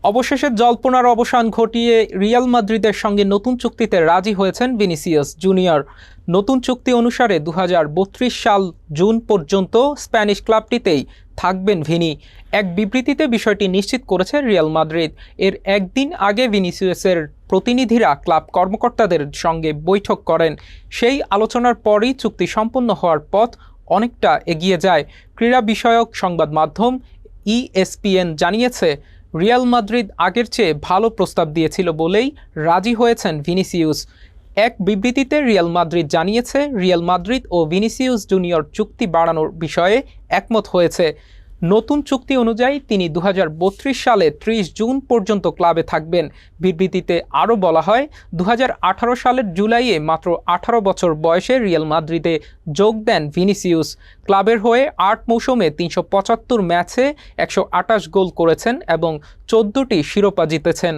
অবশেষে জল্পনার অবসান ঘটিয়ে রিয়াল মাদ্রিদের সঙ্গে নতুন চুক্তিতে রাজি হয়েছেন ভিনিসিয়াস জুনিয়র। নতুন চুক্তি অনুসারে 2032 সাল জুন পর্যন্ত স্প্যানিশ ক্লাবটিতেই থাকবেন ভিনি। এক বিবৃতিতে বিষয়টি নিশ্চিত করেছে রিয়াল মাদ্রিদ। এর একদিন আগে ভিনিসিয়াসের প্রতিনিধিরা ক্লাব কর্মকর্তাদের সঙ্গে বৈঠক করেন। সেই আলোচনার পরই চুক্তি সম্পন্ন হওয়ার পথ অনেকটা এগিয়ে যায়। ক্রীড়া বিষয়ক সংবাদ মাধ্যম ESPN জানিয়েছে, রিয়াল মাদ্রিদ আগের চেয়ে ভালো প্রস্তাব দিয়েছিল বলেই রাজি হয়েছেন ভিনিসিয়াস। এক বিবৃতিতে রিয়াল মাদ্রিদ জানিয়েছে, রিয়াল মাদ্রিদ ও ভিনিসিয়াস জুনিয়র চুক্তি বাড়ানোর বিষয়ে একমত হয়েছে। নতুন চুক্তি অনুযায়ী তিনি 2032 সালে 30 জুন পর্যন্ত ক্লাবে থাকবেন। বিবৃতিতে আরও বলা হয়, 2018 সালের জুলাইয়ে মাত্র 18 বছর বয়সে রিয়াল মাদ্রিদে যোগ দেন ভিনিসিয়াস। ক্লাবের হয়ে 8 মৌসুমে 375 ম্যাচে 128 গোল করেছেন এবং 14টি শিরোপা জিতেছেন।